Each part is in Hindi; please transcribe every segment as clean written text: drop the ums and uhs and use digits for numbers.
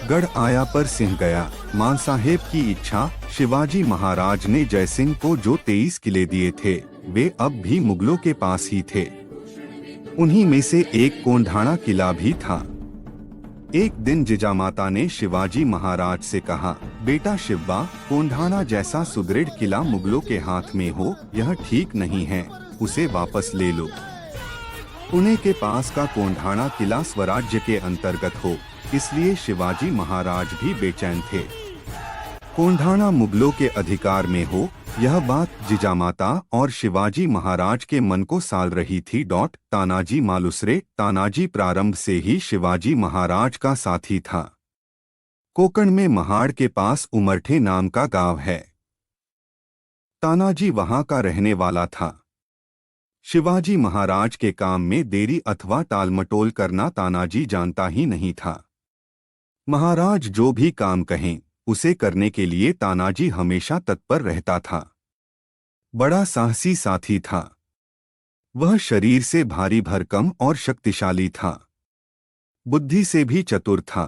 गढ़ आया पर सिंह गया, मान साहेब की इच्छा। शिवाजी महाराज ने जयसिंह को जो 23 किले दिए थे, वे अब भी मुगलों के पास ही थे। उन्हीं में से एक कोंढाणा किला भी था। एक दिन जिजामाता ने शिवाजी महाराज से कहा, बेटा शिवा, कोंढाणा जैसा सुदृढ़ किला मुगलों के हाथ में हो, यह ठीक नहीं है, उसे वापस ले लो। पुणे के पास का कोंढाणा किला स्वराज्य के अंतर्गत हो, इसलिए शिवाजी महाराज भी बेचैन थे। कोंढाणा मुगलों के अधिकार में हो, यह बात जिजामाता और शिवाजी महाराज के मन को साल रही थी। तानाजी मालुसरे। तानाजी प्रारंभ से ही शिवाजी महाराज का साथी था। कोंकण में महाड़ के पास उमरठे नाम का गांव है। तानाजी वहां का रहने वाला था। शिवाजी महाराज के काम में देरी अथवा टालमटोल करना तानाजी जानता ही नहीं था। महाराज जो भी काम कहें, उसे करने के लिए तानाजी हमेशा तत्पर रहता था। बड़ा साहसी साथी था। वह शरीर से भारी भरकम और शक्तिशाली था। बुद्धि से भी चतुर था।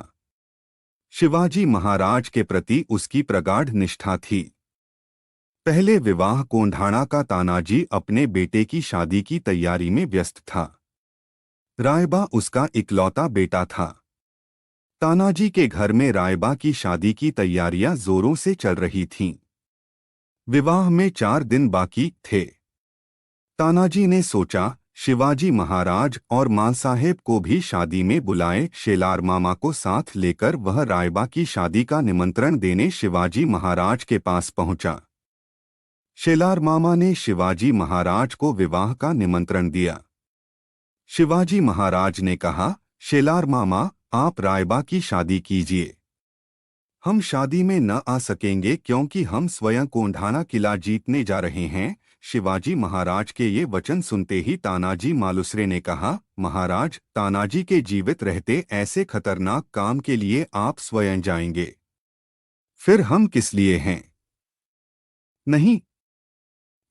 शिवाजी महाराज के प्रति उसकी प्रगाढ़ निष्ठा थी। पहले विवाह कोंढाणा का तानाजी अपने बेटे की शादी की तैयारी में व्यस्त था। रायबा उसका इकलौता बेटा था। तानाजी के घर में रायबा की शादी की तैयारियां जोरों से चल रही थीं। विवाह में 4 दिन बाकी थे। तानाजी ने सोचा, शिवाजी महाराज और मां साहेब को भी शादी में बुलाए। शेलार मामा को साथ लेकर वह रायबा की शादी का निमंत्रण देने शिवाजी महाराज के पास पहुंचा। शेलार मामा ने शिवाजी महाराज को विवाह का निमंत्रण दिया। शिवाजी महाराज ने कहा, शेलार मामा, आप रायबा की शादी कीजिए। हम शादी में न आ सकेंगे क्योंकि हम स्वयं कोंढाणा किला जीतने जा रहे हैं। शिवाजी महाराज के ये वचन सुनते ही तानाजी मालुसरे ने कहा, महाराज, तानाजी के जीवित रहते ऐसे खतरनाक काम के लिए आप स्वयं जाएंगे, फिर हम किस लिए हैं? नहीं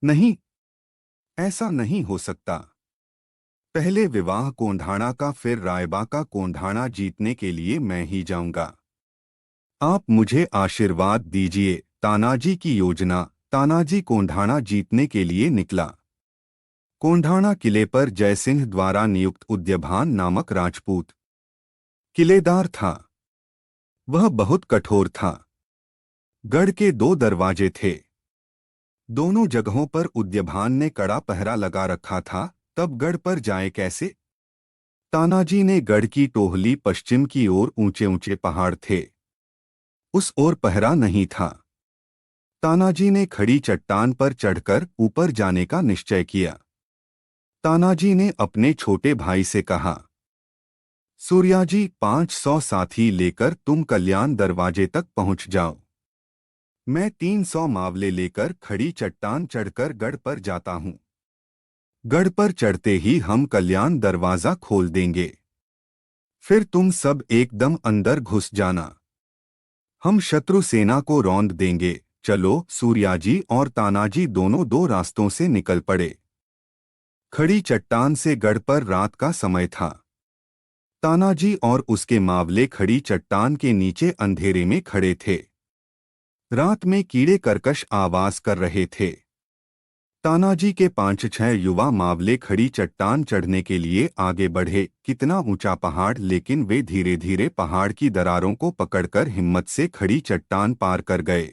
नहीं, ऐसा नहीं हो सकता। पहले विवाह कोंढाणा का, फिर रायबा का। कोंढाणा जीतने के लिए मैं ही जाऊंगा। आप मुझे आशीर्वाद दीजिए। तानाजी की योजना। तानाजी कोंढाणा जीतने के लिए निकला। कोंढाणा किले पर जयसिंह द्वारा नियुक्त उद्यभान नामक राजपूत किलेदार था। वह बहुत कठोर था। गढ़ के 2 दरवाजे थे। दोनों जगहों पर उद्यभान ने कड़ा पहरा लगा रखा था। तब गढ़ पर जाए कैसे? तानाजी ने गढ़ की टोहली पश्चिम की ओर, ऊंचे ऊंचे पहाड़ थे, उस ओर पहरा नहीं था। तानाजी ने खड़ी चट्टान पर चढ़कर ऊपर जाने का निश्चय किया। तानाजी ने अपने छोटे भाई से कहा, सूर्याजी, 500 साथी लेकर तुम कल्याण दरवाजे तक पहुंच जाओ। मैं 300 मावले लेकर खड़ी चट्टान चढ़कर गढ़ पर जाता हूं। गढ़ पर चढ़ते ही हम कल्याण दरवाजा खोल देंगे। फिर तुम सब एकदम अंदर घुस जाना। हम शत्रु सेना को रौंद देंगे। चलो। सूर्याजी और तानाजी दोनों 2 रास्तों से निकल पड़े। खड़ी चट्टान से गढ़ पर रात का समय था। तानाजी और उसके मावले खड़ी चट्टान के नीचे अंधेरे में खड़े थे। रात में कीड़े कर्कश आवाज कर रहे थे। तानाजी के 5-6 युवा मावले खड़ी चट्टान चढ़ने के लिए आगे बढ़े। कितना ऊंचा पहाड़, लेकिन वे धीरे धीरे पहाड़ की दरारों को पकड़कर हिम्मत से खड़ी चट्टान पार कर गए।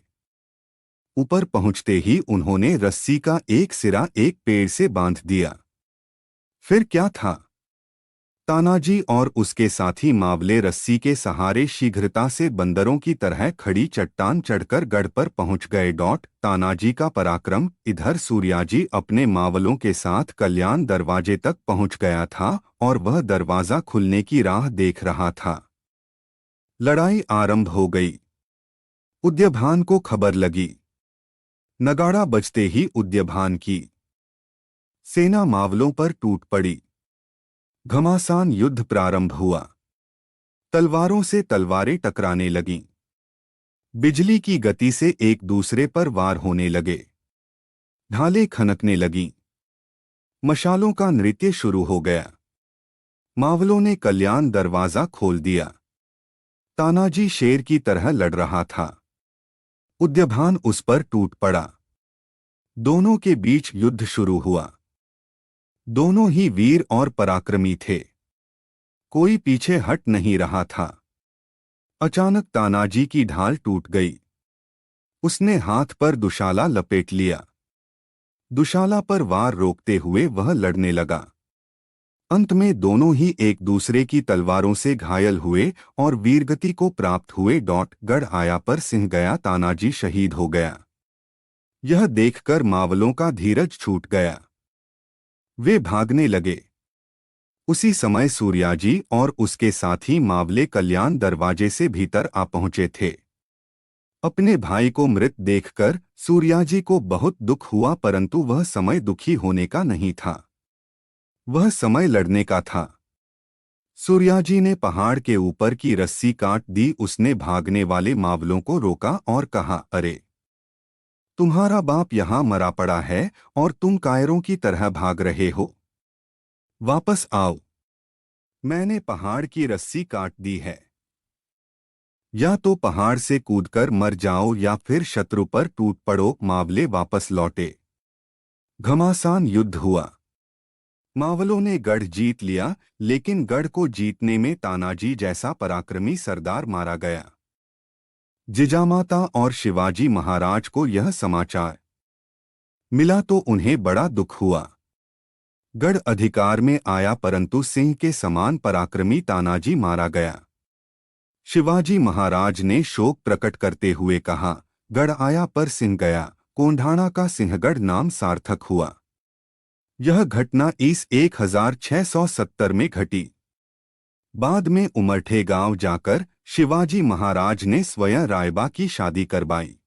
ऊपर पहुंचते ही उन्होंने रस्सी का एक सिरा एक पेड़ से बांध दिया। फिर क्या था? तानाजी और उसके साथी मावले रस्सी के सहारे शीघ्रता से बंदरों की तरह खड़ी चट्टान चढ़कर गढ़ पर पहुंच गए। तानाजी का पराक्रम। इधर सूर्याजी अपने मावलों के साथ कल्याण दरवाजे तक पहुंच गया था और वह दरवाजा खुलने की राह देख रहा था। लड़ाई आरंभ हो गई। उद्यभान को खबर लगी। नगाड़ा बजते ही उद्यभान की सेना मावलों पर टूट पड़ी। घमासान युद्ध प्रारंभ हुआ। तलवारों से तलवारें टकराने लगीं। बिजली की गति से एक दूसरे पर वार होने लगे। ढालें खनकने लगीं। मशालों का नृत्य शुरू हो गया। मावलों ने कल्याण दरवाजा खोल दिया। तानाजी शेर की तरह लड़ रहा था। उद्यभान उस पर टूट पड़ा। दोनों के बीच युद्ध शुरू हुआ। दोनों ही वीर और पराक्रमी थे। कोई पीछे हट नहीं रहा था। अचानक तानाजी की ढाल टूट गई। उसने हाथ पर दुशाला लपेट लिया। दुशाला पर वार रोकते हुए वह लड़ने लगा। अंत में दोनों ही एक दूसरे की तलवारों से घायल हुए और वीरगति को प्राप्त हुए। गढ़ आया पर सिंह गया, तानाजी शहीद हो गया। यह देखकर मावलों का धीरज छूट गया। वे भागने लगे। उसी समय सूर्याजी और उसके साथी मावले कल्याण दरवाजे से भीतर आ पहुंचे थे। अपने भाई को मृत देखकर सूर्याजी को बहुत दुख हुआ, परंतु वह समय दुखी होने का नहीं था। वह समय लड़ने का था। सूर्याजी ने पहाड़ के ऊपर की रस्सी काट दी। उसने भागने वाले मावलों को रोका और कहा, अरे, तुम्हारा बाप यहां मरा पड़ा है और तुम कायरों की तरह भाग रहे हो। वापस आओ। मैंने पहाड़ की रस्सी काट दी है। या तो पहाड़ से कूदकर मर जाओ या फिर शत्रु पर टूट पड़ो। मावले वापस लौटे। घमासान युद्ध हुआ। मावलों ने गढ़ जीत लिया, लेकिन गढ़ को जीतने में तानाजी जैसा पराक्रमी सरदार मारा गया। जिजामाता और शिवाजी महाराज को यह समाचार मिला तो उन्हें बड़ा दुख हुआ। गढ़ अधिकार में आया, परंतु सिंह के समान पराक्रमी तानाजी मारा गया। शिवाजी महाराज ने शोक प्रकट करते हुए कहा, गढ़ आया पर सिंह गया, कोंढाणा का सिंहगढ़ नाम सार्थक हुआ। यह घटना इस 1670 में घटी। बाद में उमरठे गांव जाकर शिवाजी महाराज ने स्वयं रायबा की शादी करवाई।